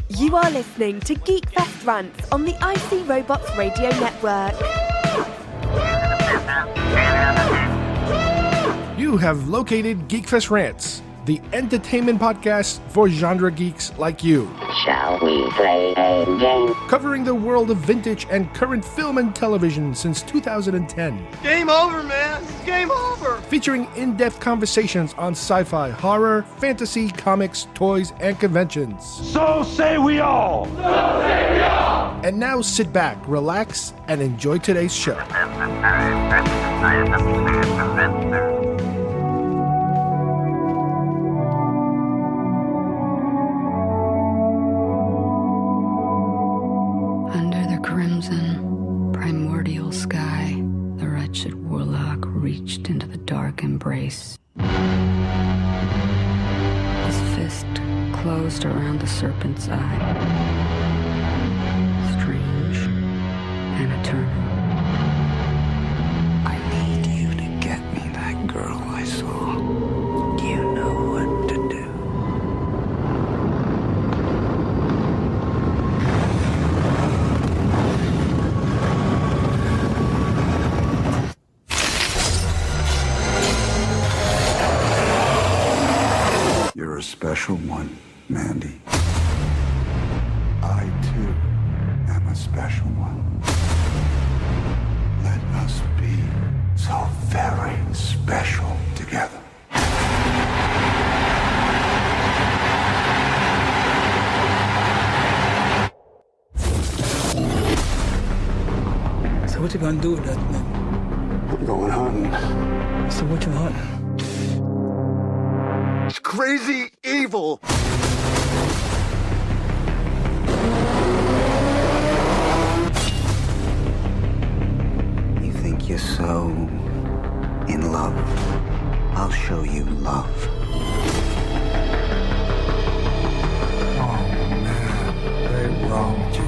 You are listening to GeekFest Rants on the IC Robots Radio Network. You have located GeekFest Rants, the entertainment podcast for genre geeks like you. Shall we play a game? Covering the world of vintage and current film and television since 2010. Game over, man. It's game over. Featuring in-depth conversations on sci-fi, horror, fantasy, comics, toys, and conventions. So say we all. So say we all. And now sit back, relax, and enjoy today's show. Under the crimson, primordial sky, the wretched warlock reached into the dark embrace. His fist closed around the serpent's eye. Strange and eternal. I need you to get me that girl I saw. You know what to do. You're a special one, Mandy. I, too, am a special one. Let us be so very special together. So what you gonna do with that thing? I'm going hunting. So what you hunting? It's crazy evil. You think you're so in love? I'll show you love. Oh man, they wronged you.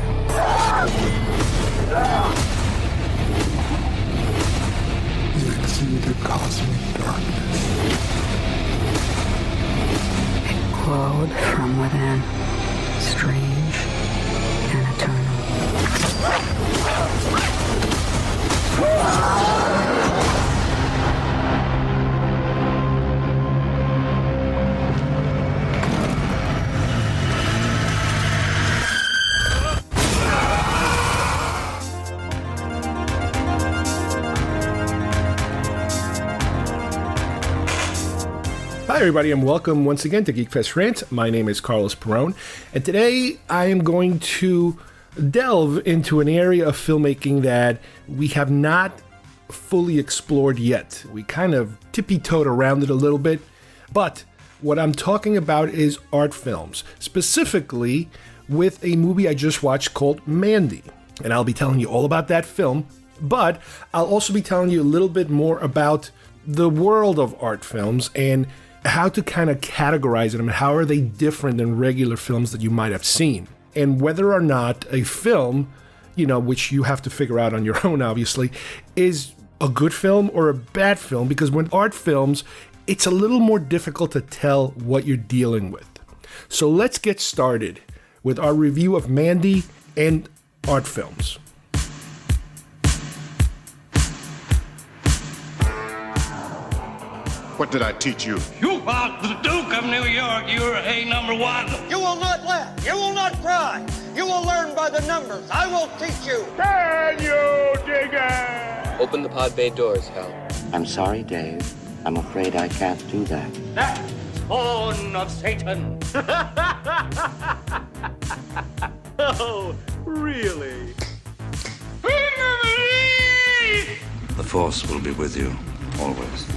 You exuded cosmic darkness. Glowed from within, strange and eternal. Hi everybody and welcome once again to GeekFest Rants. My name is Carlos Perone, and today I am going to delve into an area of filmmaking that we have not fully explored yet. We kind of tippy-toed around it a little bit, but what I'm talking about is art films, specifically with a movie I just watched called Mandy. And I'll be telling you all about that film, but I'll also be telling you a little bit more about the world of art films and how to kind of categorize them and how are they different than regular films that you might have seen. And whether or not a film, which you have to figure out on your own obviously, is a good film or a bad film, because when art films, it's a little more difficult to tell what you're dealing with. So let's get started with our review of Mandy and art films. What did I teach you? You are the Duke of New York. You're a number one. You will not laugh. You will not cry. You will learn by the numbers. I will teach you. Can you dig it? Open the pod bay doors, Hal. I'm sorry, Dave. I'm afraid I can't do that. That spawn of Satan. Oh, really? The Force will be with you, always.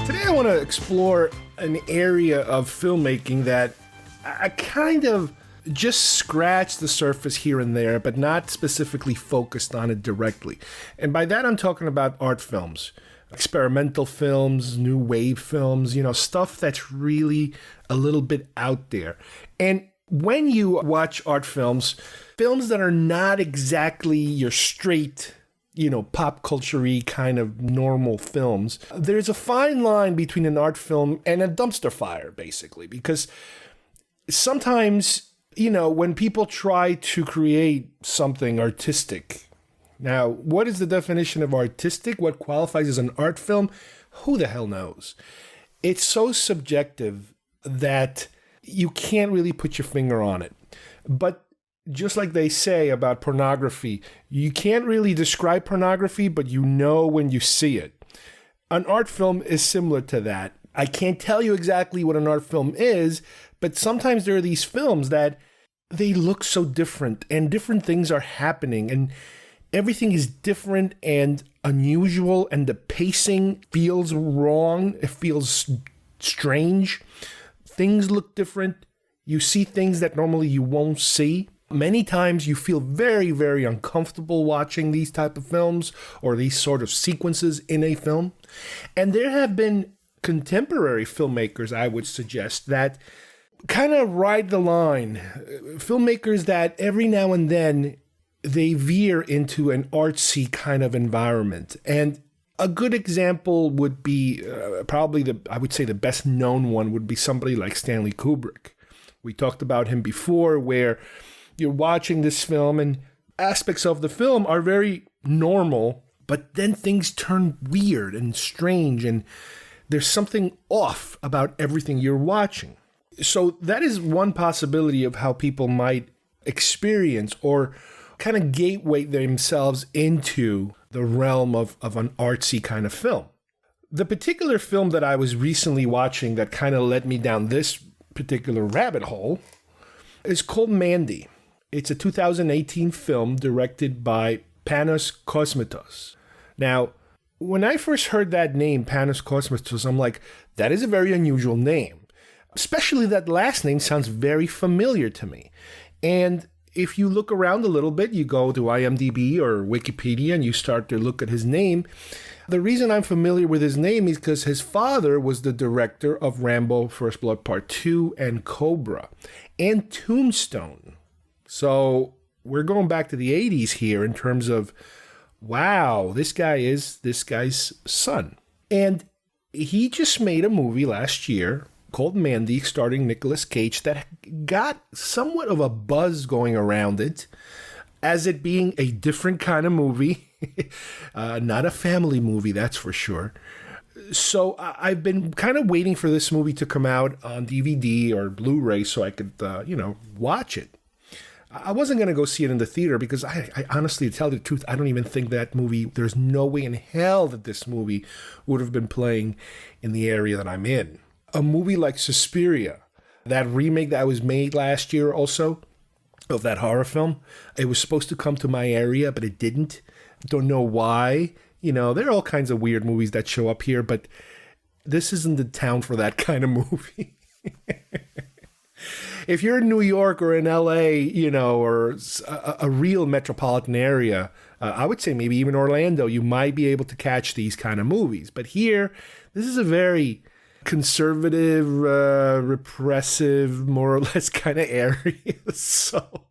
Today I want to explore an area of filmmaking that I kind of just scratched the surface here and there, but not specifically focused on it directly. And by that I'm talking about art films, experimental films, new wave films, stuff that's really a little bit out there. And when you watch art films, films that are not exactly your straight pop culture-y kind of normal films. There's a fine line between an art film and a dumpster fire, basically, because sometimes, when people try to create something artistic, now, what is the definition of artistic? What qualifies as an art film? Who the hell knows? It's so subjective that you can't really put your finger on it. But just like they say about pornography, you can't really describe pornography, but you know when you see it. An art film is similar to that. I can't tell you exactly what an art film is, but sometimes there are these films that they look so different and different things are happening and everything is different and unusual and the pacing feels wrong. It feels strange. Things look different. You see things that normally you won't see. Many times you feel very, very uncomfortable watching these type of films or these sort of sequences in a film. And there have been contemporary filmmakers, I would suggest, that kind of ride the line. Filmmakers that every now and then they veer into an artsy kind of environment. And a good example would be probably I would say the best known one would be somebody like Stanley Kubrick. We talked about him before, where you're watching this film and aspects of the film are very normal, but then things turn weird and strange and there's something off about everything you're watching. So that is one possibility of how people might experience or kind of gateway themselves into the realm of an artsy kind of film. The particular film that I was recently watching that kind of led me down this particular rabbit hole is called Mandy. It's a 2018 film directed by Panos Cosmatos. Now, when I first heard that name, Panos Cosmatos, I'm like, that is a very unusual name. Especially that last name sounds very familiar to me. And if you look around a little bit, you go to IMDb or Wikipedia and you start to look at his name. The reason I'm familiar with his name is because his father was the director of Rambo First Blood Part 2 and Cobra and Tombstone. So we're going back to the 80s here in terms of, wow, this guy is this guy's son. And he just made a movie last year called Mandy, starring Nicolas Cage, that got somewhat of a buzz going around it as it being a different kind of movie, not a family movie, that's for sure. So I've been kind of waiting for this movie to come out on DVD or Blu-ray so I could, watch it. I wasn't going to go see it in the theater because I honestly, to tell the truth, I don't even think that movie, there's no way in hell that this movie would have been playing in the area that I'm in. A movie like Suspiria, that remake that was made last year also of that horror film, it was supposed to come to my area, but it didn't. Don't know why. There are all kinds of weird movies that show up here, but this isn't the town for that kind of movie. If you're in New York or in LA, or a real metropolitan area, I would say maybe even Orlando, you might be able to catch these kind of movies. But here, this is a very conservative, repressive, more or less kind of area. So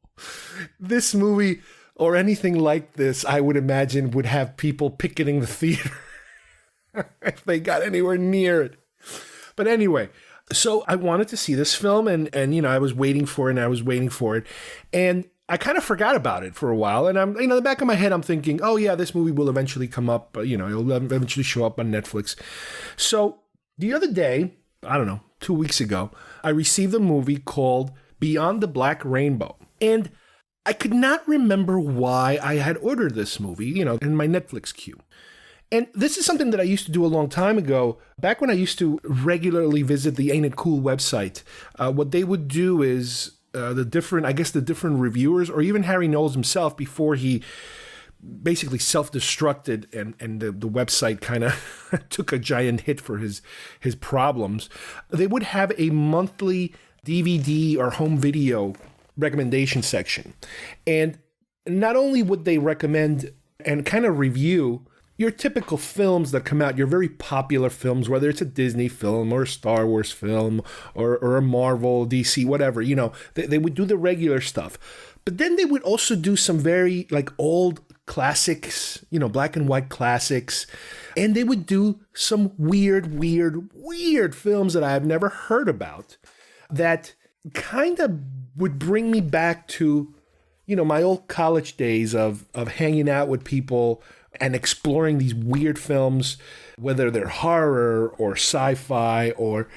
this movie or anything like this, I would imagine, would have people picketing the theater if they got anywhere near it. But anyway, so I wanted to see this film and I was waiting for it. And I kind of forgot about it for a while. And I'm, in the back of my head, I'm thinking, oh yeah, this movie will eventually come up, it'll eventually show up on Netflix. So the other day, I don't know, 2 weeks ago, I received a movie called Beyond the Black Rainbow. And I could not remember why I had ordered this movie, in my Netflix queue. And this is something that I used to do a long time ago, back when I used to regularly visit the Ain't It Cool website. What they would do is the different reviewers, or even Harry Knowles himself, before he basically self-destructed and the website kind of took a giant hit for his problems, they would have a monthly DVD or home video recommendation section. And not only would they recommend and kind of review your typical films that come out, your very popular films, whether it's a Disney film or a Star Wars film or a Marvel, DC, whatever, they would do the regular stuff. But then they would also do some very old classics, black and white classics. And they would do some weird films that I've never heard about that kind of would bring me back to, my old college days of hanging out with people and exploring these weird films, whether they're horror or sci-fi or,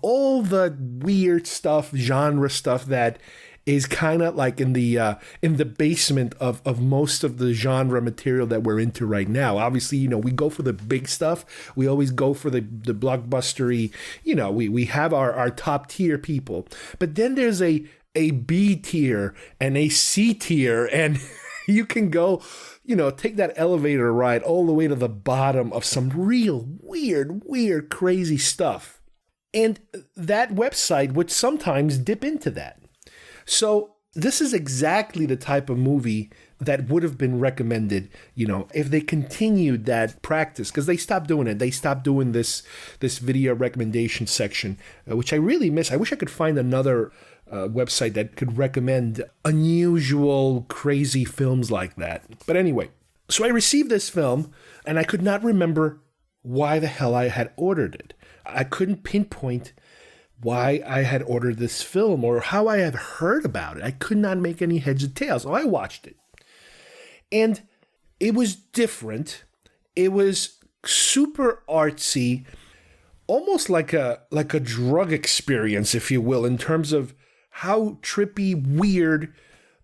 all the weird stuff, genre stuff that is kind of like in the basement of most of the genre material that we're into right now. Obviously, we go for the big stuff. We always go for the blockbustery, we have our top tier people. But then there's a B tier and a C tier, and you can go, take that elevator ride all the way to the bottom of some real weird, crazy stuff. And that website would sometimes dip into that. So this is exactly the type of movie that would have been recommended, if they continued that practice, because they stopped doing it. They stopped doing this video recommendation section, which I really miss. I wish I could find another website that could recommend unusual, crazy films like that. But anyway, so I received this film, and I could not remember why the hell I had ordered it. I couldn't pinpoint why I had ordered this film or how I had heard about it. I could not make any heads or tails. So I watched it. And it was different. It was super artsy, almost like a drug experience, if you will, in terms of how trippy, weird.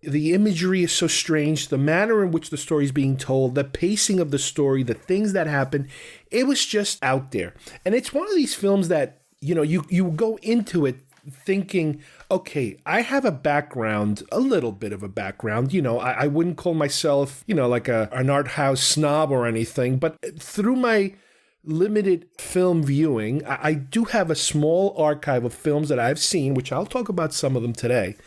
The imagery is so strange. The manner in which the story is being told, the pacing of the story, the things that happen, it was just out there. And it's one of these films that, you go into it thinking, okay, I have a background, a little bit of a background. I wouldn't call myself, like an art house snob or anything, but through my limited film viewing, I do have a small archive of films that I've seen, which I'll talk about some of them today,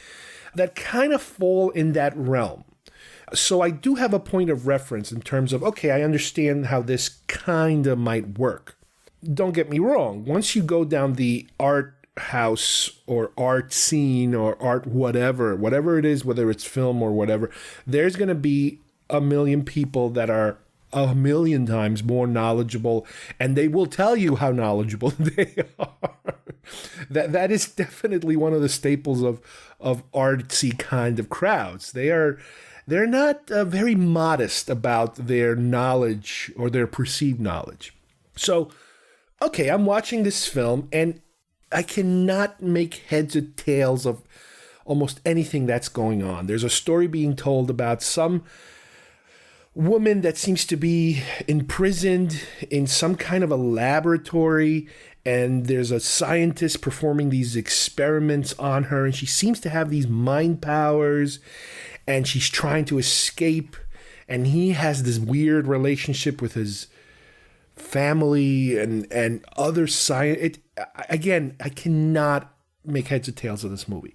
that kind of fall in that realm. So I do have a point of reference in terms of, okay, I understand how this kind of might work. Don't get me wrong. Once you go down the art house or art scene or art whatever it is, whether it's film or whatever, there's going to be a million people that are a million times more knowledgeable, and they will tell you how knowledgeable they are. That is definitely one of the staples of artsy kind of crowds. They're not very modest about their knowledge or their perceived knowledge. So, okay, I'm watching this film, and I cannot make heads or tails of almost anything that's going on. There's a story being told about some woman that seems to be imprisoned in some kind of a laboratory, and there's a scientist performing these experiments on her, and she seems to have these mind powers, and she's trying to escape, and he has this weird relationship with his family and other science. Again, I cannot make heads or tails of this movie.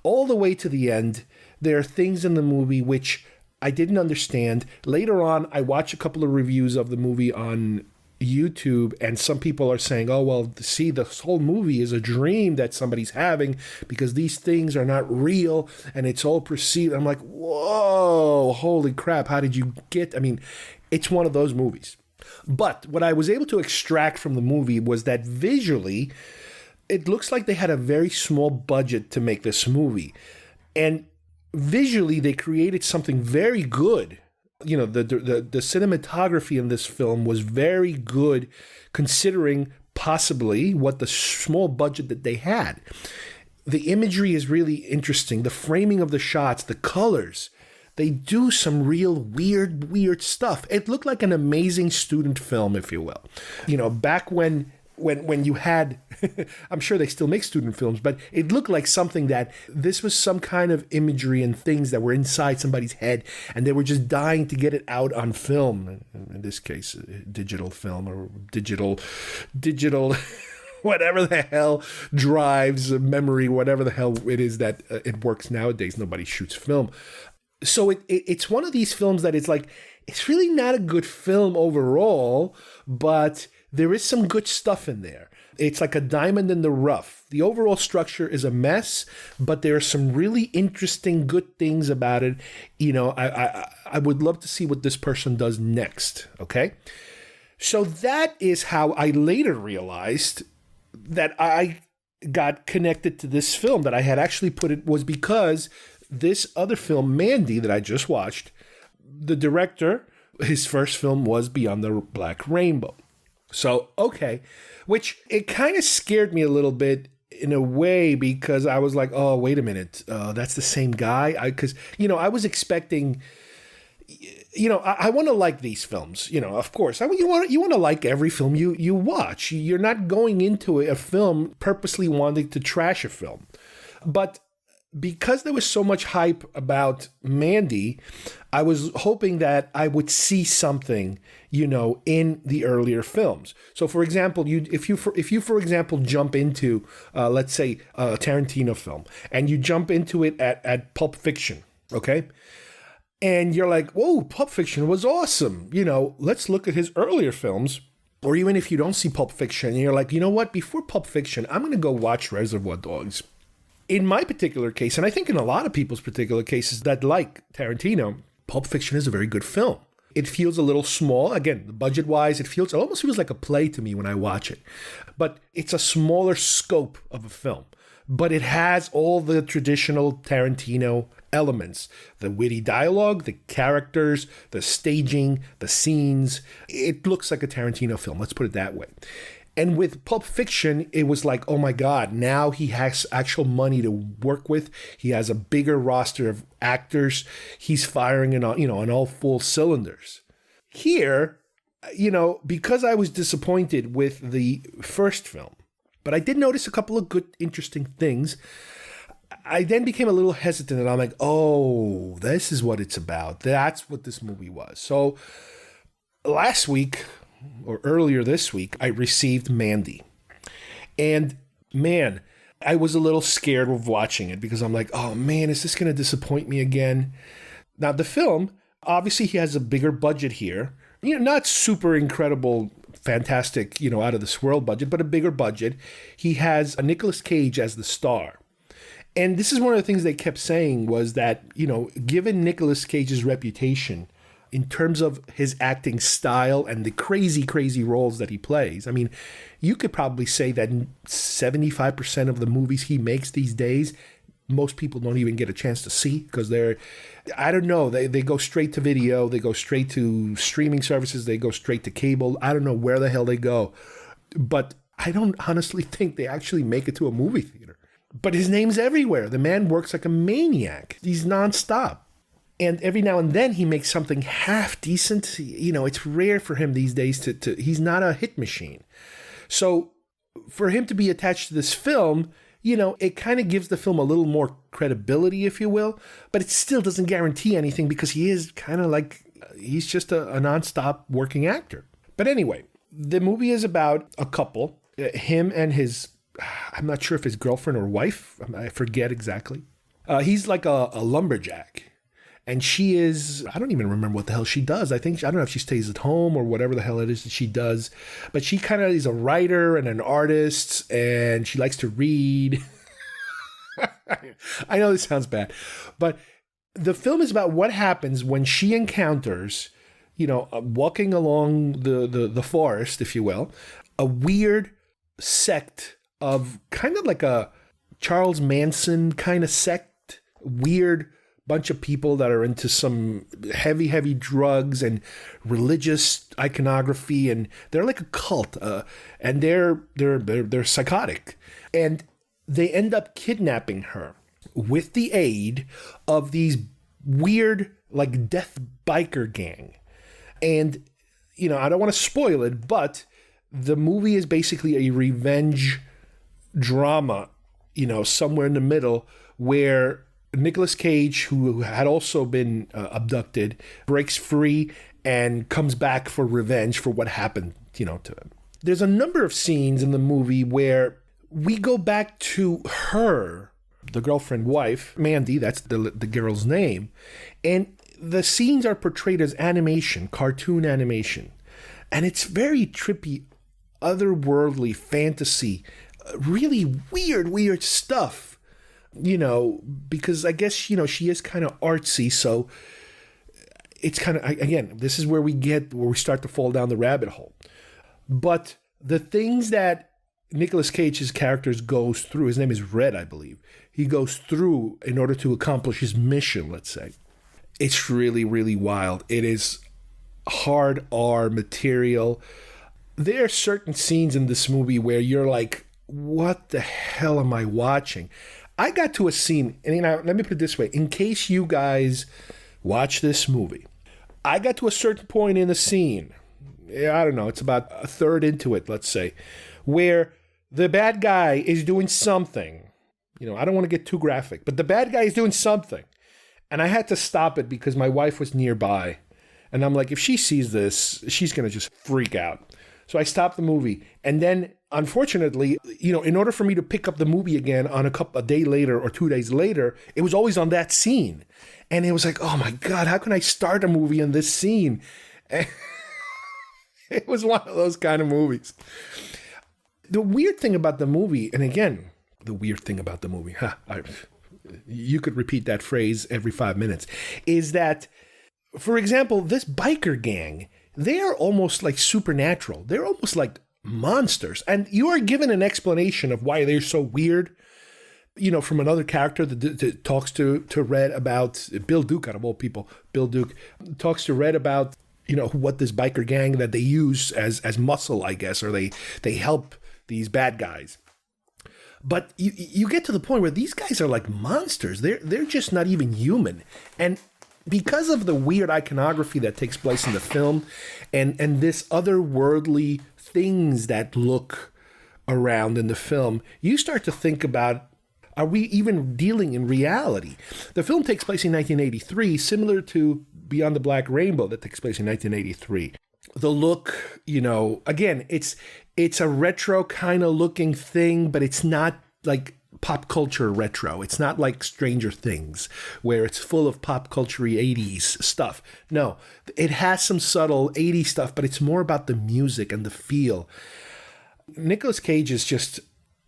All the way to the end, there are things in the movie which I didn't understand. Later on, I watched a couple of reviews of the movie on YouTube, and some people are saying, oh, well, see, this whole movie is a dream that somebody's having because these things are not real and it's all perceived. I'm like, whoa, holy crap, how did you get? I mean, it's one of those movies. But what I was able to extract from the movie was that visually, it looks like they had a very small budget to make this movie. And visually, they created something very good. The cinematography in this film was very good, considering possibly what the small budget that they had. The imagery is really interesting. The framing of the shots, the colors, they do some real weird stuff. It looked like an amazing student film, if you will. Back when you had, I'm sure they still make student films, but it looked like something that this was some kind of imagery and things that were inside somebody's head, and they were just dying to get it out on film. In this case, digital film or digital, whatever the hell drives memory, whatever the hell it is that it works nowadays. Nobody shoots film. So it's one of these films that it's like, it's really not a good film overall, but there is some good stuff in there. It's like a diamond in the rough. The overall structure is a mess, but there are some really interesting, good things about it. You know, I would love to see what this person does next, okay? So that is how I later realized that I got connected to this film, that I had actually put it, was because this other film, Mandy, that I just watched, the director, his first film was Beyond the Black Rainbow. So, okay, which it kind of scared me a little bit in a way, because I was like, oh, wait a minute, that's the same guy? Because, you know, I was expecting, you know, I want to like these films, you know, of course. You want to like every film you watch. You're not going into a film purposely wanting to trash a film. But because there was so much hype about Mandy, I was hoping that I would see something, you know, in the earlier films. So, for example, if you for example jump into, let's say, a Tarantino film, and you jump into it at Pulp Fiction, okay, and you're like, whoa, Pulp Fiction was awesome. You know, let's look at his earlier films. Or even if you don't see Pulp Fiction, and you're like, you know what, before Pulp Fiction, I'm going to go watch Reservoir Dogs. In my particular case, and I think in a lot of people's particular cases that like Tarantino, Pulp Fiction is a very good film. It feels a little small. Again, budget-wise, it almost feels like a play to me when I watch it. But it's a smaller scope of a film. But it has all the traditional Tarantino elements. The witty dialogue, the characters, the staging, the scenes. It looks like a Tarantino film, let's put it that way. And with Pulp Fiction, it was like, oh my God, now he has actual money to work with. He has a bigger roster of actors. He's firing on all full cylinders. Here, you know, because I was disappointed with the first film, but I did notice a couple of good, interesting things. I then became a little hesitant, and I'm like, oh, this is what it's about. That's what this movie was. So last week, or earlier this week, I received Mandy. And man, I was a little scared of watching it, because I'm like, oh man, is this going to disappoint me again? Now, the film, obviously he has a bigger budget here. You know, not super incredible, fantastic, you know, out of this world budget, but a bigger budget. He has a Nicolas Cage as the star. And this is one of the things they kept saying, was that, you know, given Nicolas Cage's reputation in terms of his acting style and the crazy, crazy roles that he plays. I mean, you could probably say that 75% of the movies he makes these days, most people don't even get a chance to see, because they go straight to video, they go straight to streaming services, they go straight to cable. I don't know where the hell they go. But I don't honestly think they actually make it to a movie theater. But his name's everywhere. The man works like a maniac. He's nonstop. And every now and then he makes something half decent. You know, it's rare for him these days to he's not a hit machine. So for him to be attached to this film, you know, it kind of gives the film a little more credibility, if you will, but it still doesn't guarantee anything, because he is kind of like, he's just a nonstop working actor. But anyway, the movie is about a couple, him and his, I'm not sure if his girlfriend or wife, I forget exactly. He's like a lumberjack. And she is, I don't even remember what the hell she does. I don't know if she stays at home or whatever the hell it is that she does. But she kind of is a writer and an artist, and she likes to read. I know this sounds bad. But the film is about what happens when she encounters, you know, walking along the forest, if you will, a weird sect of kind of like a Charles Manson kind of sect, weird bunch of people that are into some heavy drugs and religious iconography, and they're like a cult, and they're psychotic, and they end up kidnapping her with the aid of these weird, like, death biker gang. And, you know, I don't want to spoil it, but the movie is basically a revenge drama, you know, somewhere in the middle, where Nicolas Cage, who had also been abducted, breaks free and comes back for revenge for what happened, you know, to him. There's a number of scenes in the movie where we go back to her, the girlfriend wife, Mandy, that's the girl's name, and the scenes are portrayed as animation, cartoon animation. And it's very trippy otherworldly fantasy, really weird stuff, because I guess, she is kind of artsy. So it's kind of, again, this is where we start to fall down the rabbit hole. But the things that Nicolas Cage's character goes through, his name is Red, I believe. He goes through in order to accomplish his mission, let's say. It's really, really wild. It is hard R material. There are certain scenes in this movie where you're like, what the hell am I watching? I got to a scene, and let me put it this way. In case you guys watch this movie, I got to a certain point in the scene. I don't know, it's about a third into it, let's say, where the bad guy is doing something. I don't want to get too graphic, but the bad guy is doing something. And I had to stop it because my wife was nearby. And I'm like, if she sees this, she's going to just freak out. So I stopped the movie. And then, unfortunately, in order for me to pick up the movie again on a day later or 2 days later, it was always on that scene. And it was like, oh my God, how can I start a movie in this scene? And it was one of those kind of movies. The weird thing about the movie, and again, the weird thing about the movie, you could repeat that phrase every 5 minutes, is that, for example, this biker gang, they are almost like supernatural. They're almost like monsters. And you are given an explanation of why they're so weird, from another character that talks to Red about, Bill Duke, out of all people, Bill Duke talks to Red about, what this biker gang that they use as muscle, I guess, or they help these bad guys. But you get to the point where these guys are like monsters. They're just not even human. And because of the weird iconography that takes place in the film and this otherworldly things that look around in the film, you start to think about, are we even dealing in reality? The film takes place in 1983, similar to Beyond the Black Rainbow that takes place in 1983. The look, again, it's a retro kind of looking thing, but it's not like pop culture retro. It's not like Stranger Things, where it's full of pop culture 80s stuff. No, it has some subtle 80s stuff, but it's more about the music and the feel. Nicolas Cage is just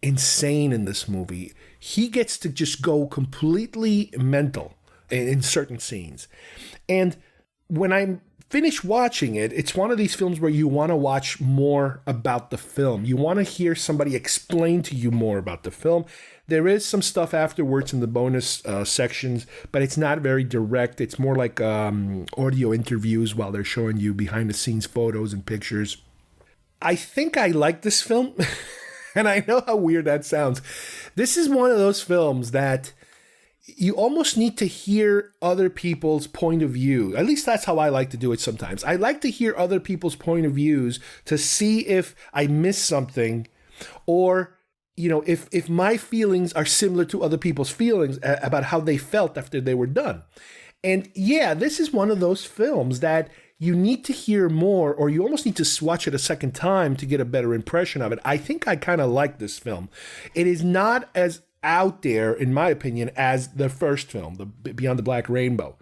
insane in this movie. He gets to just go completely mental in certain scenes. And when I'm finished watching it, it's one of these films where you want to watch more about the film. You want to hear somebody explain to you more about the film. There is some stuff afterwards in the bonus sections, but it's not very direct. It's more like audio interviews while they're showing you behind the scenes photos and pictures. I think I like this film, and I know how weird that sounds. This is one of those films that you almost need to hear other people's point of view. At least that's how I like to do it sometimes. I like to hear other people's point of views to see if I miss something, or, if my feelings are similar to other people's feelings about how they felt after they were done. And yeah, this is one of those films that you need to hear more, or you almost need to watch it a second time to get a better impression of it. I think I kind of like this film. It is not as out there, in my opinion, as the first film, the Beyond the Black Rainbow.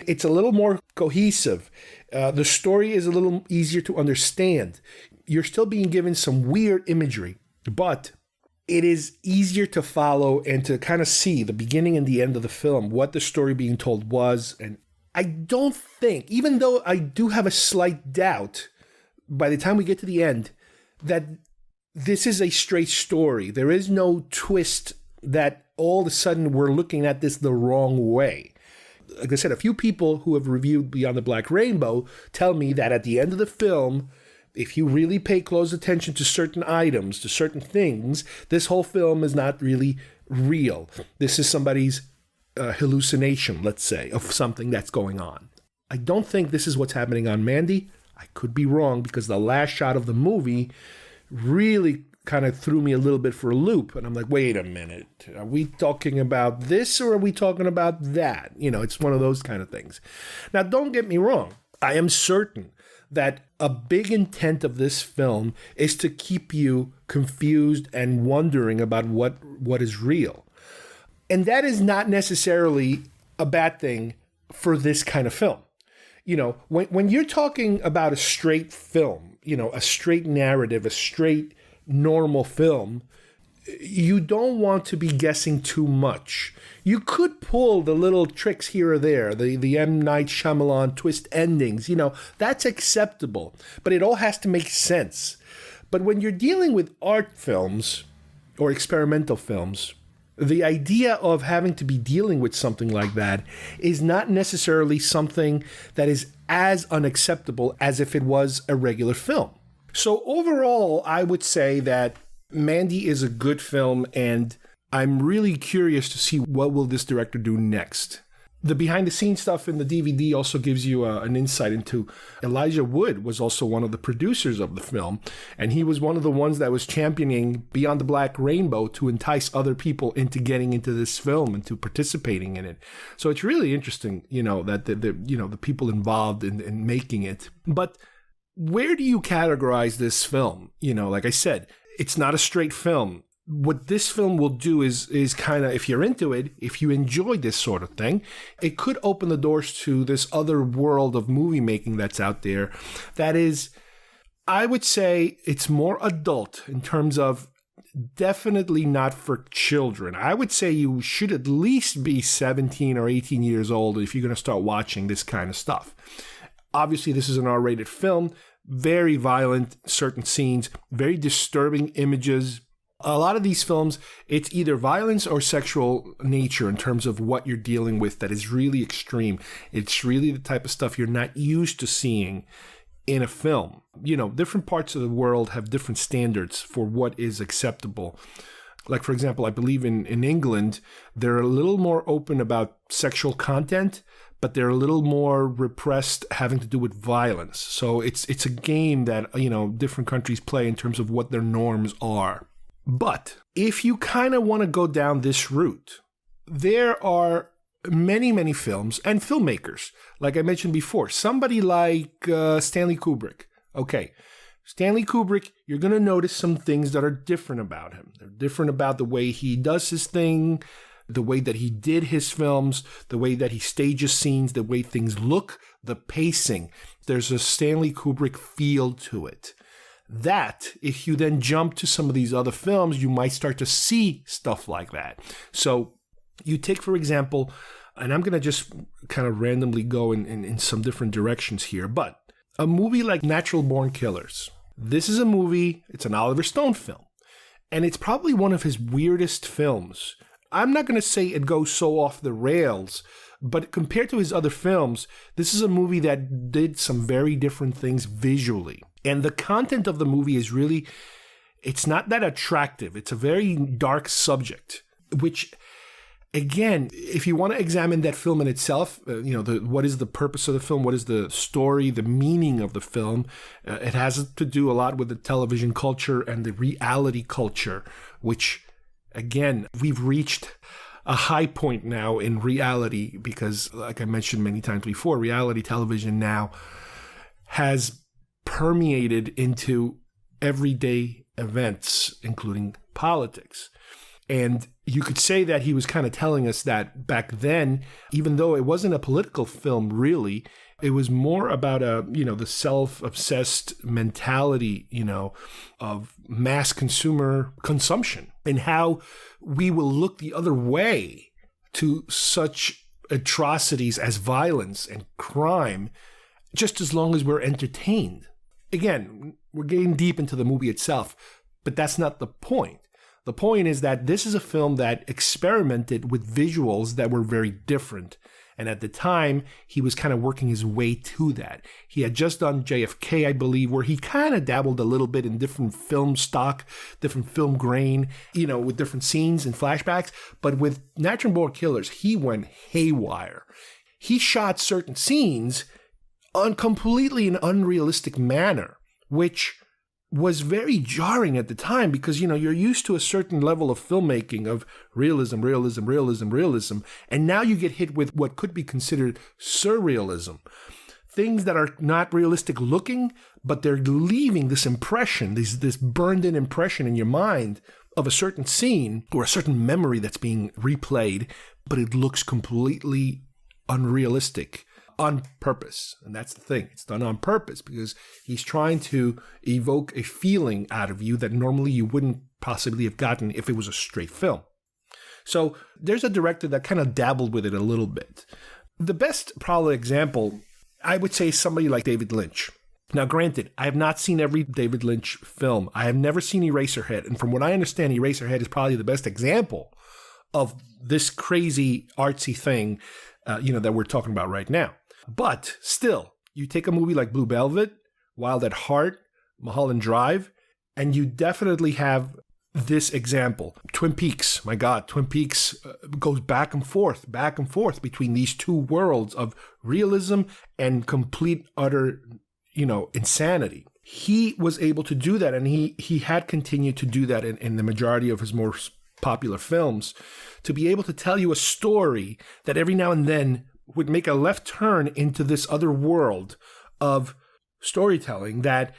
It's a little more cohesive. The story is a little easier to understand. You're still being given some weird imagery, but it is easier to follow and to kind of see the beginning and the end of the film, what the story being told was. And I don't think, even though I do have a slight doubt, by the time we get to the end, that this is a straight story. There is no twist that all of a sudden we're looking at this the wrong way. Like I said, a few people who have reviewed Beyond the Black Rainbow tell me that at the end of the film, if you really pay close attention to certain items, to certain things, this whole film is not really real. This is somebody's hallucination, let's say, of something that's going on. I don't think this is what's happening on Mandy. I could be wrong, because the last shot of the movie really kind of threw me a little bit for a loop. And I'm like, wait a minute. Are we talking about this, or are we talking about that? It's one of those kind of things. Now, don't get me wrong. I am certain that a big intent of this film is to keep you confused and wondering about what is real. And that is not necessarily a bad thing for this kind of film. When you're talking about a straight film, a straight narrative, a straight normal film, you don't want to be guessing too much. You could pull the little tricks here or there, the M. Night Shyamalan twist endings, that's acceptable. But it all has to make sense. But when you're dealing with art films or experimental films, the idea of having to be dealing with something like that is not necessarily something that is as unacceptable as if it was a regular film. So overall, I would say that Mandy is a good film, and I'm really curious to see what will this director do next. The behind-the-scenes stuff in the DVD also gives you an insight into Elijah Wood was also one of the producers of the film, and he was one of the ones that was championing Beyond the Black Rainbow to entice other people into getting into this film and to participating in it. So it's really interesting, that the people involved in making it. But where do you categorize this film? Like I said, it's not a straight film. What this film will do is kind of, if you're into it, if you enjoy this sort of thing, it could open the doors to this other world of movie making that's out there. That is, I would say it's more adult in terms of definitely not for children. I would say you should at least be 17 or 18 years old if you're going to start watching this kind of stuff. Obviously, this is an R-rated film, very violent, certain scenes, very disturbing images. A lot of these films, it's either violence or sexual nature in terms of what you're dealing with that is really extreme. It's really the type of stuff you're not used to seeing in a film. Different parts of the world have different standards for what is acceptable. Like, for example, I believe in England, they're a little more open about sexual content, but they're a little more repressed having to do with violence. So it's a game that, different countries play in terms of what their norms are. But if you kind of want to go down this route, there are many, many films and filmmakers. Like I mentioned before, somebody like Stanley Kubrick. Okay, Stanley Kubrick, you're going to notice some things that are different about him. They're different about the way he does his thing, the way that he did his films, the way that he stages scenes, the way things look, the pacing. There's a Stanley Kubrick feel to it. That, if you then jump to some of these other films, you might start to see stuff like that. So you take, for example, and I'm going to just kind of randomly go in some different directions here, but a movie like Natural Born Killers. This is a movie, it's an Oliver Stone film, and it's probably one of his weirdest films. I'm not going to say it goes so off the rails, but compared to his other films, this is a movie that did some very different things visually. And the content of the movie is really, it's not that attractive. It's a very dark subject, which, again, if you want to examine that film in itself, what is the purpose of the film? What is the story, the meaning of the film? It has to do a lot with the television culture and the reality culture, which, again, we've reached a high point now in reality because, like I mentioned many times before, reality television now has permeated into everyday events, including politics. And you could say that he was kind of telling us that back then, even though it wasn't a political film really, it was more about the self-obsessed mentality, of mass consumer consumption and how we will look the other way to such atrocities as violence and crime just as long as we're entertained. Again, we're getting deep into the movie itself, but that's not the point. The point is that this is a film that experimented with visuals that were very different. And at the time, he was kind of working his way to that. He had just done JFK, I believe, where he kind of dabbled a little bit in different film stock, different film grain, with different scenes and flashbacks. But with Natural Born Killers, he went haywire. He shot certain scenes on completely an unrealistic manner, which was very jarring at the time because, you're used to a certain level of filmmaking of realism, and now you get hit with what could be considered surrealism. Things that are not realistic looking, but they're leaving this impression, this burned-in impression in your mind of a certain scene or a certain memory that's being replayed, but it looks completely unrealistic, on purpose. And that's the thing. It's done on purpose because he's trying to evoke a feeling out of you that normally you wouldn't possibly have gotten if it was a straight film. So there's a director that kind of dabbled with it a little bit. The best probably example, I would say, is somebody like David Lynch. Now, granted, I have not seen every David Lynch film. I have never seen Eraserhead. And from what I understand, Eraserhead is probably the best example of this crazy artsy thing, that we're talking about right now. But still, you take a movie like Blue Velvet, Wild at Heart, Mulholland Drive, and you definitely have this example. Twin Peaks, my God, Twin Peaks goes back and forth between these two worlds of realism and complete, utter, insanity. He was able to do that, and he had continued to do that in the majority of his more popular films, to be able to tell you a story that every now and then would make a left turn into this other world of storytelling that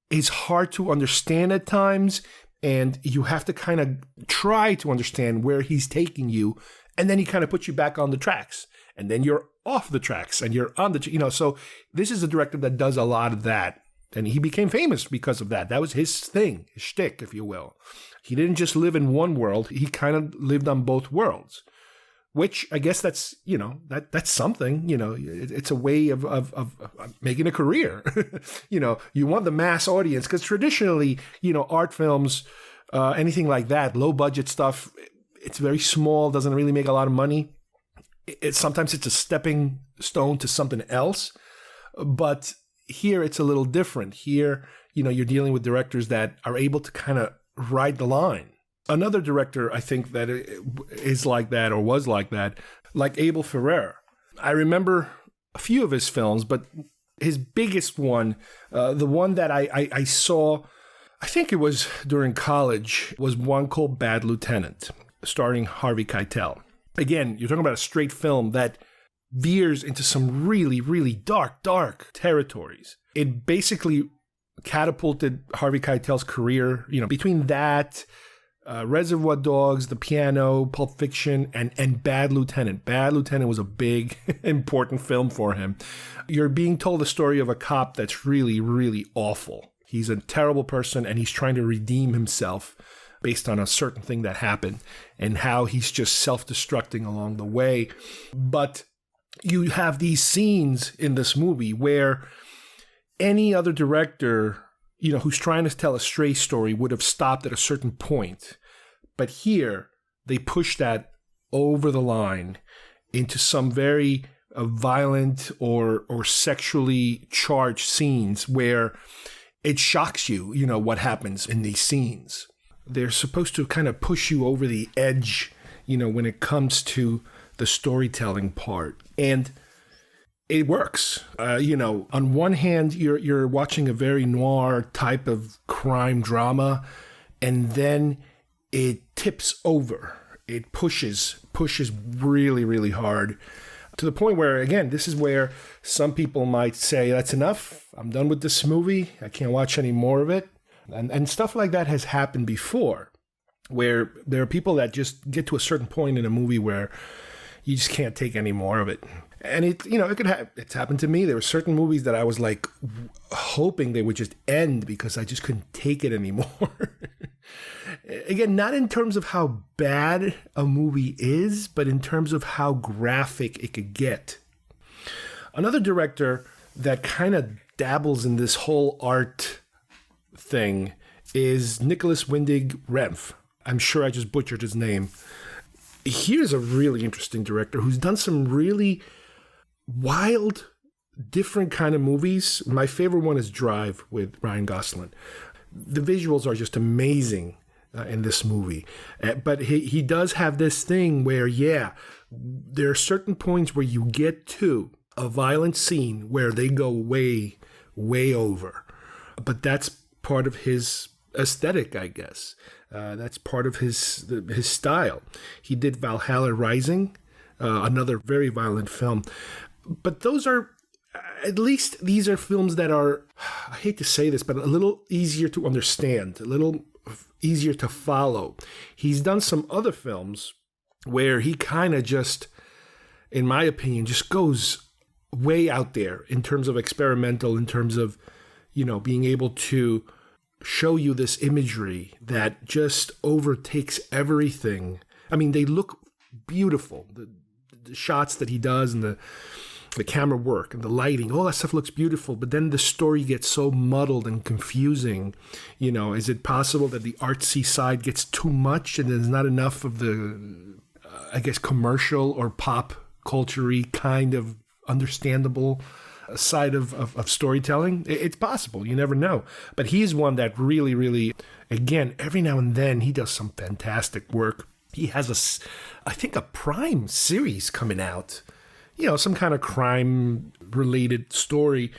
is hard to understand at times, and you have to kind of try to understand where he's taking you, and then he kind of puts you back on the tracks, and then you're off the tracks, and you're on the, so this is a director that does a lot of that, and he became famous because of that. That was his thing, his shtick, if you will. He didn't just live in one world, he kind of lived on both worlds. Which I guess that's, that's something, it's a way of making a career. You want the mass audience, because traditionally, art films, anything like that, low budget stuff, it's very small, doesn't really make a lot of money. Sometimes it's a stepping stone to something else. But here it's a little different. Here, you're dealing with directors that are able to kind of ride the line. Another director, I think, that is like that or was like that, like Abel Ferrara. I remember a few of his films, but his biggest one, the one that I saw, I think it was during college, was one called Bad Lieutenant, starring Harvey Keitel. Again, you're talking about a straight film that veers into some really, really dark territories. It basically catapulted Harvey Keitel's career, between that, Reservoir Dogs, The Piano, Pulp Fiction, and Bad Lieutenant. Bad Lieutenant was a big, important film for him. You're being told the story of a cop that's really, really awful. He's a terrible person, and he's trying to redeem himself based on a certain thing that happened, and how he's just self-destructing along the way. But you have these scenes in this movie where any other director, who's trying to tell a stray story would have stopped at a certain point. But here, they push that over the line into some very violent or sexually charged scenes where it shocks you, what happens in these scenes. They're supposed to kind of push you over the edge, when it comes to the storytelling part. And it works. On one hand, you're watching a very noir type of crime drama, and then it tips over. It pushes really, really hard, to the point where, again, this is where some people might say, that's enough. I'm done with this movie. I can't watch any more of it. And stuff like that has happened before, where there are people that just get to a certain point in a movie where you just can't take any more of it. And it's happened to me. There were certain movies that I was like hoping they would just end because I just couldn't take it anymore. Again, not in terms of how bad a movie is, but in terms of how graphic it could get. Another director that kind of dabbles in this whole art thing is Nicholas Winding Refn. I'm sure I just butchered his name. Here's a really interesting director who's done some really wild, different kind of movies. My favorite one is Drive with Ryan Gosling. The visuals are just amazing in this movie. But he does have this thing where, there are certain points where you get to a violent scene where they go way, way over. But that's part of his aesthetic, I guess. That's part of his style. He did Valhalla Rising, another very violent film. But those are, at least these are films that are, I hate to say this, but a little easier to understand, a little easier to follow. He's done some other films where he kind of just, in my opinion, just goes way out there in terms of experimental, in terms of, being able to show you this imagery that just overtakes everything. I mean, they look beautiful. The shots that he does and the camera work and the lighting, all that stuff looks beautiful. But then the story gets so muddled and confusing. Is it possible that the artsy side gets too much and there's not enough of the, commercial or pop culture-y kind of understandable side of storytelling? It's possible. You never know. But he's one that really, really, again, every now and then he does some fantastic work. He has I think a Prime series coming out, some kind of crime related story,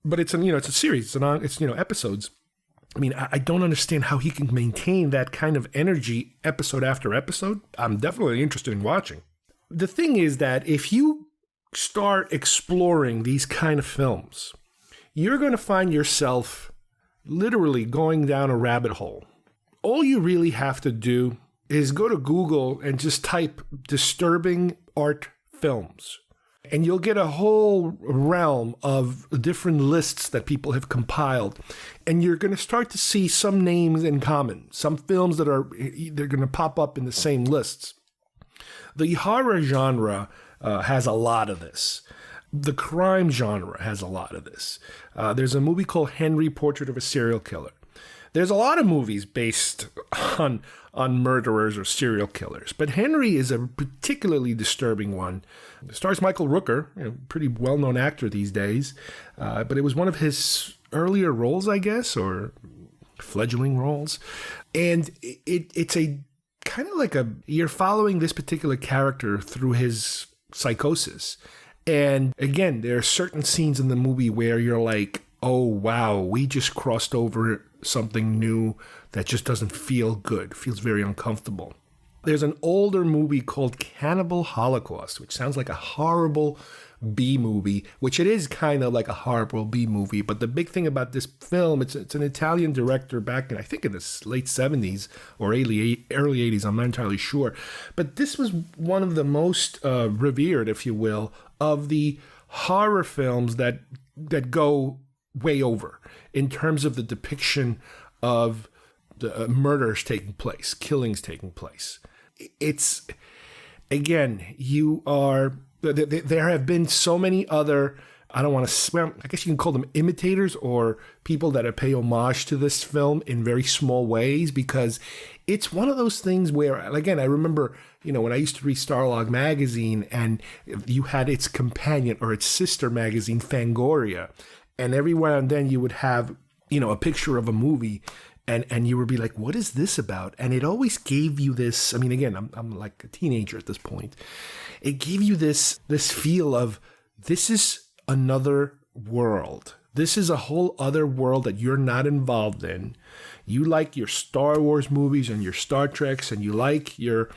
but it's a series. It's episodes. I mean, I don't understand how he can maintain that kind of energy episode after episode. I'm definitely interested in watching. The thing is that if you start exploring these kind of films, you're going to find yourself literally going down a rabbit hole. All you really have to do is go to Google and just type disturbing art films. And you'll get a whole realm of different lists that people have compiled. And you're going to start to see some names in common, some films that they're going to pop up in the same lists. The horror genre has a lot of this. The crime genre has a lot of this. There's a movie called Henry, Portrait of a Serial Killer. There's a lot of movies based on murderers or serial killers, but Henry is a particularly disturbing one. It stars Michael Rooker, pretty well-known actor these days, but it was one of his earlier roles, I guess, or fledgling roles. And it's a kind of like you're following this particular character through his psychosis. And again, there are certain scenes in the movie where you're like, oh, wow, we just crossed over something new that just doesn't feel good, feels very uncomfortable. There's an older movie called Cannibal Holocaust, which sounds like a horrible B movie, which it is kind of like a horrible B movie. But the big thing about this film, it's an Italian director back in, I think in the late 70s or early 80s, I'm not entirely sure. But this was one of the most revered, if you will, of the horror films that go way over in terms of the depiction of the murders taking place, killings taking place. It's, again, there have been so many other, I don't want to swear, I guess you can call them imitators or people that pay homage to this film in very small ways, because it's one of those things where, again, I remember, when I used to read Starlog magazine and you had its companion or its sister magazine, Fangoria, and every now and then you would have, a picture of a movie and you would be like, what is this about? And it always gave you this, I mean, again, I'm like a teenager at this point. It gave you this feel of, this is another world. This is a whole other world that you're not involved in. You like your Star Wars movies and your Star Treks, and you like your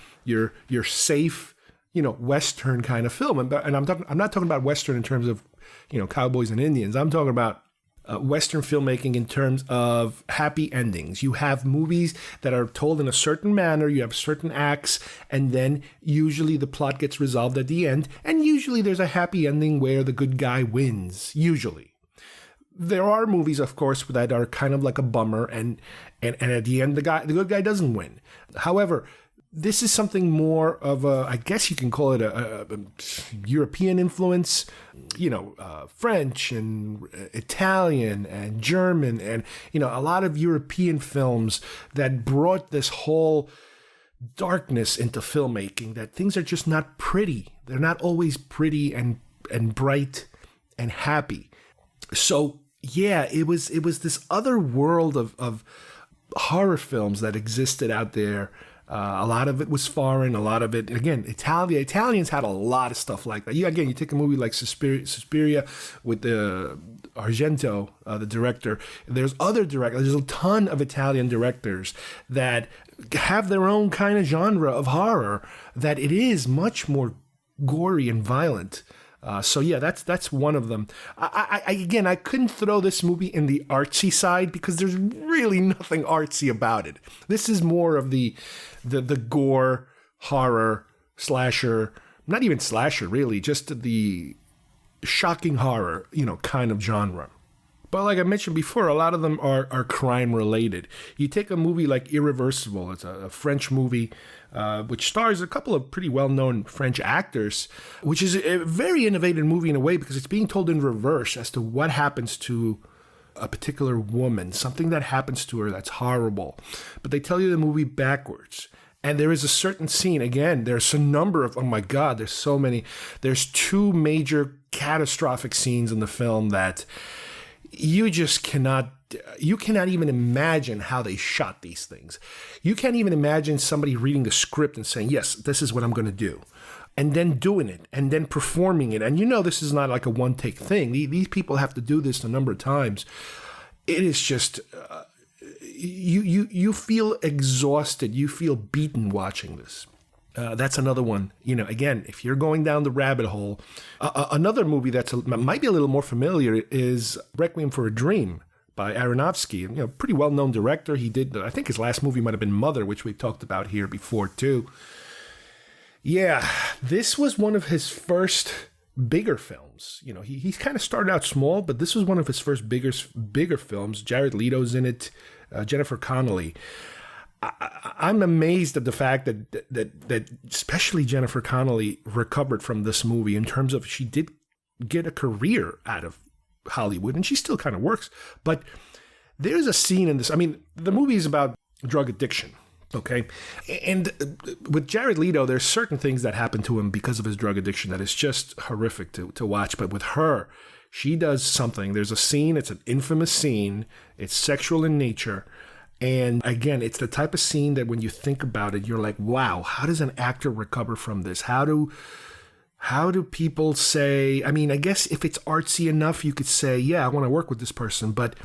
safe, Western kind of film. And I'm not talking about Western in terms of, cowboys and Indians. I'm talking about Western filmmaking in terms of happy endings. You have movies that are told in a certain manner, you have certain acts, and then usually the plot gets resolved at the end, and usually there's a happy ending where the good guy wins, usually. There are movies, of course, that are kind of like a bummer, and at the end, the good guy doesn't win. However, this is something more of I guess you can call it a European influence, French and Italian and German and, a lot of European films that brought this whole darkness into filmmaking, that things are just not pretty. They're not always pretty and bright and happy. So, yeah, it was this other world of horror films that existed out there. A lot of it was foreign. A lot of it, again, Italians had a lot of stuff like that. You take a movie like Suspiria with the Argento, the director. There's other directors. There's a ton of Italian directors that have their own kind of genre of horror that it is much more gory and violent. So yeah, that's one of them. I couldn't throw this movie in the artsy side because there's really nothing artsy about it. This is more of the gore, horror, slasher, not even slasher really, just the shocking horror, kind of genre. But like I mentioned before, a lot of them are crime related. You take a movie like Irreversible, it's a French movie which stars a couple of pretty well-known French actors, which is a very innovative movie in a way because it's being told in reverse as to what happens to a particular woman, something that happens to her that's horrible. But they tell you the movie backwards. And there is a certain scene, again, there's a number of, oh my God, there's so many. There's two major catastrophic scenes in the film that you cannot even imagine how they shot these things. You can't even imagine somebody reading the script and saying, yes, this is what I'm going to do. And then doing it and then performing it. And this is not like a one-take thing. These people have to do this a number of times. It is just, you feel exhausted. You feel beaten watching this. That's another one. Again, if you're going down the rabbit hole, another movie that might be a little more familiar is Requiem for a Dream by Aronofsky. Pretty well-known director. He did, I think his last movie might have been Mother, which we've talked about here before too. Yeah, this was one of his first bigger films. He kind of started out small, but this was one of his first bigger films. Jared Leto's in it, Jennifer Connelly. I'm amazed at the fact that especially Jennifer Connelly recovered from this movie in terms of she did get a career out of Hollywood, and she still kind of works. But there's a scene in this. I mean, the movie is about drug addiction, okay? And with Jared Leto, there's certain things that happen to him because of his drug addiction that is just horrific to watch. But with her, she does something. There's a scene. It's an infamous scene. It's sexual in nature. And again, it's the type of scene that when you think about it, you're like, wow, how does an actor recover from this? How do people say, I mean, I guess if it's artsy enough, you could say, yeah, I want to work with this person. But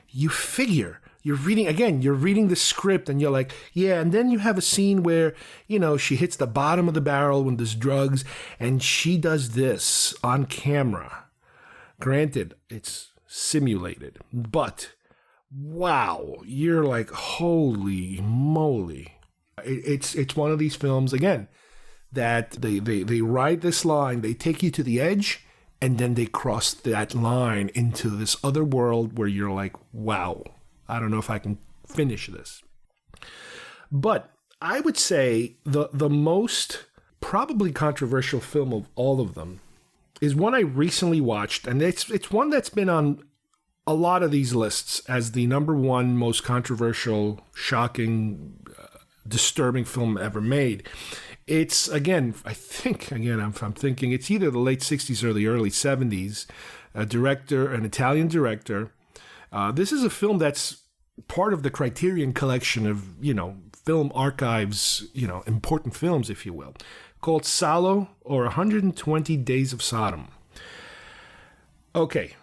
you figure, you're reading the script and you're like, yeah. And then you have a scene where, she hits the bottom of the barrel when there's drugs and she does this on camera. Granted, it's simulated, but wow, you're like, holy moly. It's one of these films, again, that they ride this line, they take you to the edge, and then they cross that line into this other world where you're like, wow, I don't know if I can finish this. But I would say the most probably controversial film of all of them is one I recently watched, and it's one that's been on a lot of these lists as the number one most controversial, shocking, disturbing film ever made. It's, again, I'm thinking it's either the late 60s or the early 70s. An Italian director. This is a film that's part of the Criterion collection of, film archives, important films, if you will, called Salo, or 120 Days of Sodom. Okay.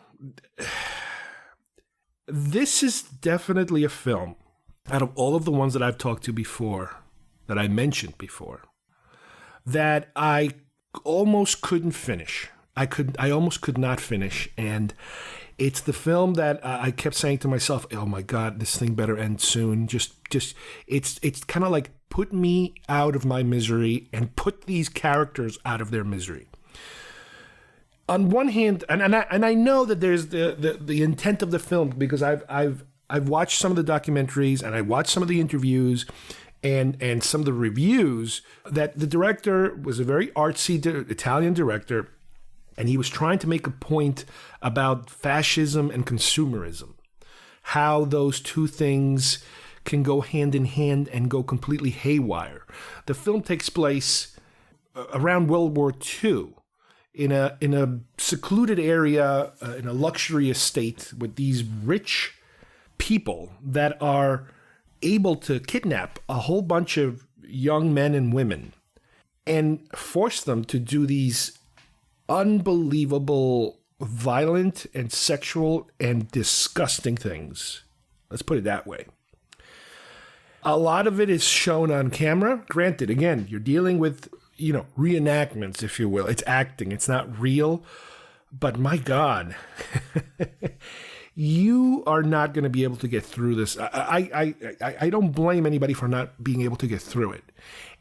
This is definitely a film, out of all of the ones that I've talked to before, that I mentioned before, that I almost couldn't finish. I almost could not finish. And it's the film that I kept saying to myself, oh my God, this thing better end soon. It's kind of like put me out of my misery and put these characters out of their misery. On one hand, and I know that there's the intent of the film, because I've watched some of the documentaries and I watched some of the interviews and some of the reviews, that the director was a very artsy Italian director, and he was trying to make a point about fascism and consumerism, how those two things can go hand in hand and go completely haywire. The film takes place around World War II. In a secluded area, in a luxury estate, with these rich people that are able to kidnap a whole bunch of young men and women and force them to do these unbelievable, violent and sexual and disgusting things. Let's put it that way. A lot of it is shown on camera. Granted, again, you're dealing with reenactments, if you will. It's acting. It's not real. But my God, you are not going to be able to get through this. I don't blame anybody for not being able to get through it.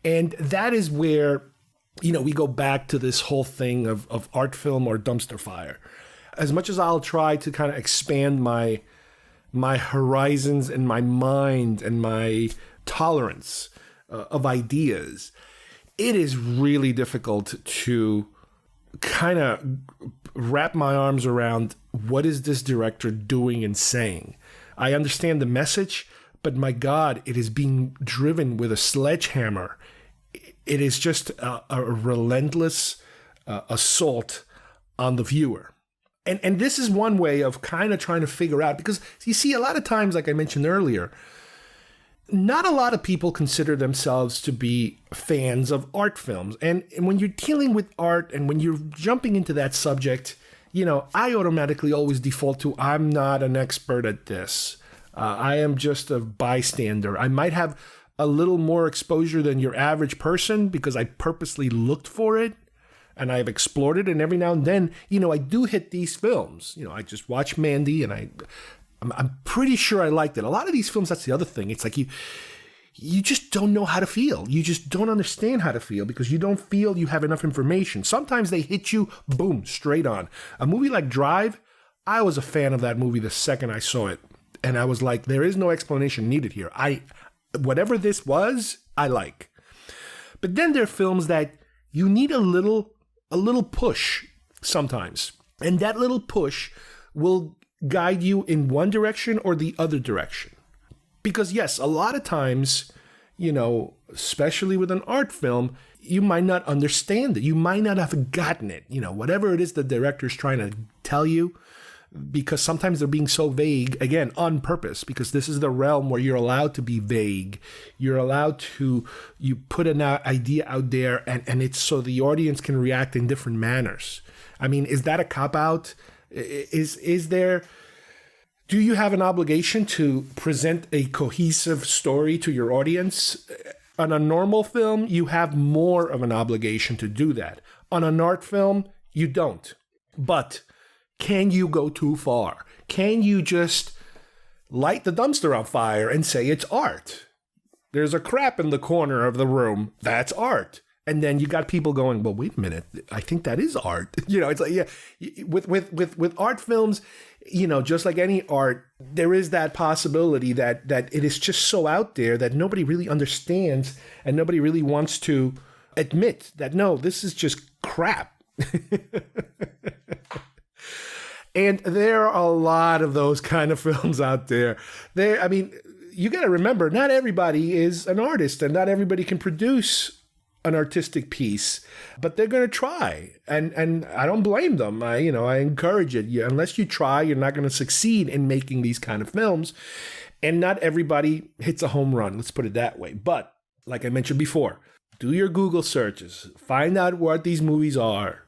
And that is where we go back to this whole thing of art film or dumpster fire. As much as I'll try to kind of expand my horizons and my mind and my tolerance of ideas, it is really difficult to kind of wrap my arms around what is this director doing and saying. I understand the message, but my God, it is being driven with a sledgehammer. It is just a relentless assault on the viewer. And this is one way of kind of trying to figure out, because you see, a lot of times, like I mentioned earlier, not a lot of people consider themselves to be fans of art films. And when you're dealing with art and when you're jumping into that subject, I automatically always default to, I'm not an expert at this. I am just a bystander. I might have a little more exposure than your average person because I purposely looked for it and I've explored it. And every now and then, I do hit these films. I just watched Mandy and I'm pretty sure I liked it. A lot of these films, that's the other thing. It's like you just don't know how to feel. You just don't understand how to feel because you don't feel you have enough information. Sometimes they hit you, boom, straight on. A movie like Drive, I was a fan of that movie the second I saw it. And I was like, there is no explanation needed here. Whatever this was, I like. But then there are films that you need a little push sometimes. And that little push will guide you in one direction or the other direction. Because yes, a lot of times, especially with an art film, you might not understand it. You might not have gotten it. Whatever it is the director's trying to tell you, because sometimes they're being so vague, again, on purpose, because this is the realm where you're allowed to be vague. You're allowed to, you put an idea out there and it's so the audience can react in different manners. I mean, is that a cop-out? Is there, do you have an obligation to present a cohesive story to your audience? On a normal film, you have more of an obligation to do that. On an art film, you don't. But can you go too far? Can you just light the dumpster on fire and say it's art? There's a crap in the corner of the room. That's art. And then you got people going, well, wait a minute. I think that is art. It's like, yeah, with art films, just like any art, there is that possibility that it is just so out there that nobody really understands and nobody really wants to admit that, no, this is just crap. And there are a lot of those kind of films out there. You got to remember, not everybody is an artist and not everybody can produce an artistic piece, but they're going to try. And I don't blame them. I encourage it. Unless you try, you're not going to succeed in making these kind of films. And not everybody hits a home run. Let's put it that way. But like I mentioned before, do your Google searches. Find out what these movies are.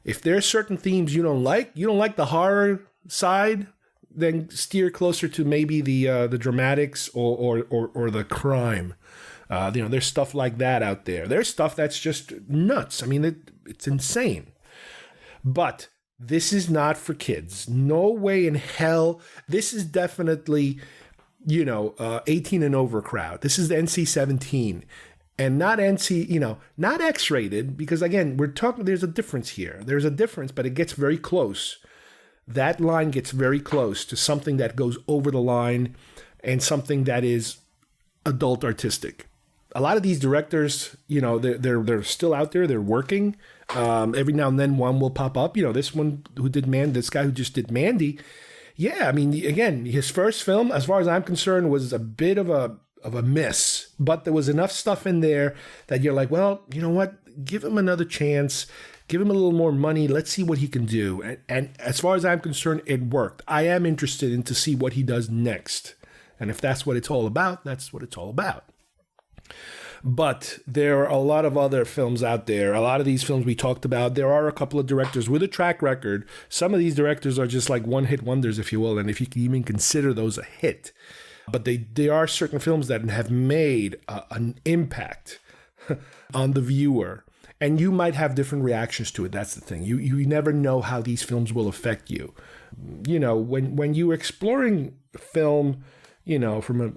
If there are certain themes you don't like the horror side, then steer closer to maybe the dramatics or the crime. There's stuff like that out there. There's stuff that's just nuts. I mean, it's insane. But this is not for kids. No way in hell. This is definitely, 18 and over crowd. This is the NC-17. And not not X-rated, because again, we're talking, there's a difference here. There's a difference, but it gets very close. That line gets very close to something that goes over the line and something that is adult artistic. A lot of these directors, they're still out there. They're working. Every now and then one will pop up. This one who did this guy who just did Mandy. Yeah, I mean, again, his first film, as far as I'm concerned, was a bit of a miss, but there was enough stuff in there that you're like, well, you know what? Give him another chance. Give him a little more money. Let's see what he can do. And as far as I'm concerned, it worked. I am interested in to see what he does next. And if that's what it's all about, that's what it's all about. But there are a lot of other films out there. A lot of these films we talked about, there are a couple of directors with a track record. Some of these directors are just like one-hit wonders, if you will, and if you can even consider those a hit. But there are certain films that have made an impact on the viewer. And you might have different reactions to it. That's the thing. You never know how these films will affect you. When you're exploring film, from a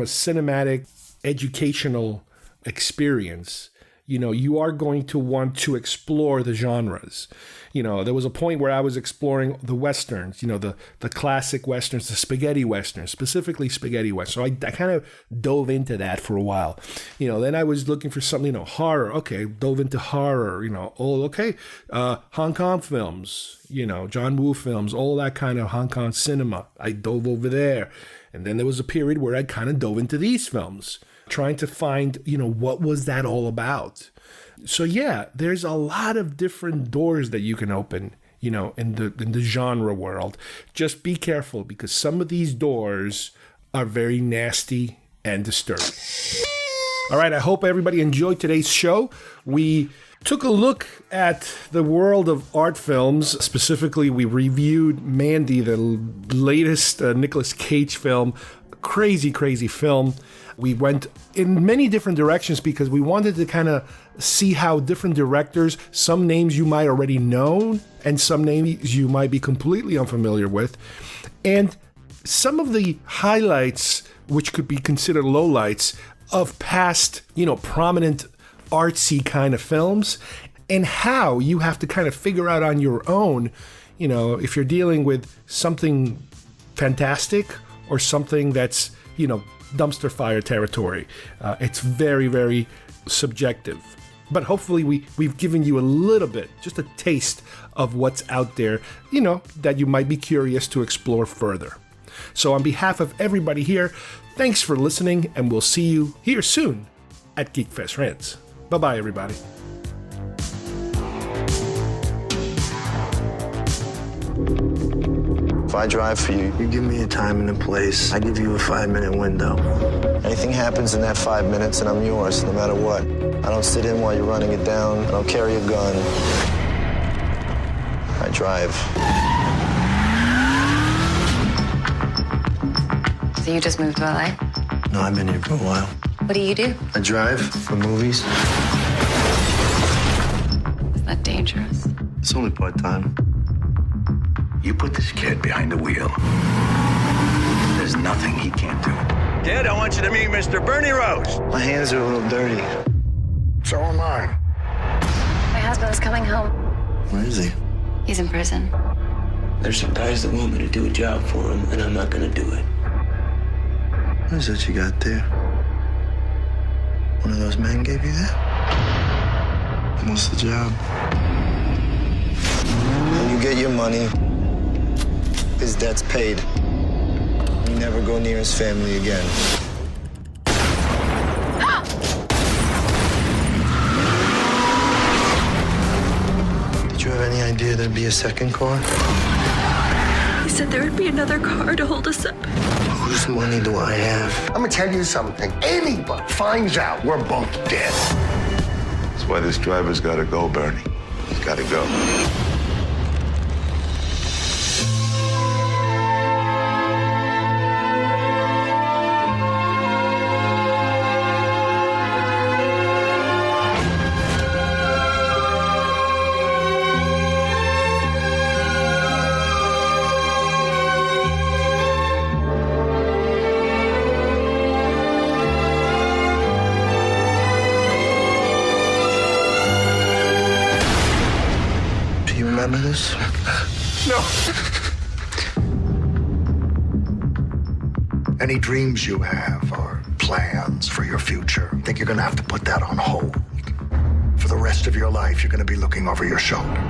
cinematic, educational experience, you are going to want to explore the genres. There was a point where I was exploring the Westerns, the classic Westerns, the spaghetti Westerns, specifically spaghetti Westerns. So I kind of dove into that for a while. Then I was looking for something, horror. Okay, dove into horror, Hong Kong films, John Woo films, all that kind of Hong Kong cinema. I dove over there. And then there was a period where I kind of dove into these films, trying to find, what was that all about? So yeah, there's a lot of different doors that you can open, in the genre world. Just be careful, because some of these doors are very nasty and disturbing. All right, I hope everybody enjoyed today's show. We took a look at the world of art films. Specifically, we reviewed Mandy, the latest Nicolas Cage film. Crazy, crazy film. We went in many different directions because we wanted to kind of see how different directors, some names you might already know and some names you might be completely unfamiliar with, and some of the highlights, which could be considered lowlights, of past, prominent artsy kind of films, and how you have to kind of figure out on your own, if you're dealing with something fantastic or something that's, dumpster fire territory. It's very, very subjective. But hopefully we've given you a little bit, just a taste of what's out there, that you might be curious to explore further. So on behalf of everybody here, thanks for listening, and we'll see you here soon at GeekFest Rants. Bye-bye, everybody. If I drive for you, you give me a time and a place. I give you a 5-minute window. Anything happens in that 5 minutes and I'm yours, no matter what. I don't sit in while you're running it down. I don't carry a gun. I drive. So you just moved to LA? No, I've been here for a while. What do you do? I drive for movies. Is that dangerous? It's only part-time. You put this kid behind the wheel. There's nothing he can't do. Kid, I want you to meet Mr. Bernie Rose. My hands are a little dirty. So am I. My husband's coming home. Where is he? He's in prison. There's some guys that want me to do a job for them, and I'm not gonna do it. What is that you got there? One of those men gave you that? What's the job? When you get your money, his debt's paid. You never go near his family again. Did you have any idea there'd be a second car? He said there would be another car to hold us up. Whose money do I have? I'm gonna tell you something. Anybody finds out, we're both dead. That's why this driver's gotta go, Bernie. He's gotta go. Remember this? No. Any dreams you have or plans for your future, I think you're gonna have to put that on hold. For the rest of your life, you're gonna be looking over your shoulder.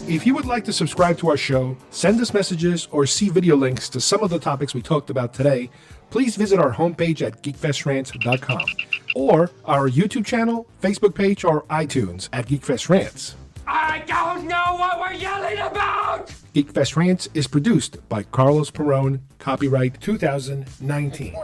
If you would like to subscribe to our show, send us messages, or see video links to some of the topics we talked about today, please visit our homepage at geekfestrants.com or our YouTube channel, Facebook page, or iTunes at GeekFest Rants. I don't know what we're yelling about! GeekFest Rants is produced by Carlos Perón, copyright 2019.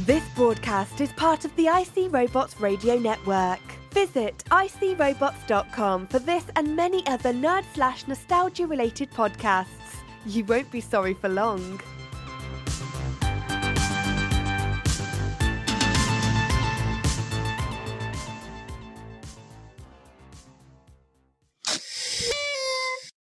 This broadcast is part of the IC Robots Radio Network. Visit icrobots.com for this and many other nerd/nostalgia related podcasts. You won't be sorry for long.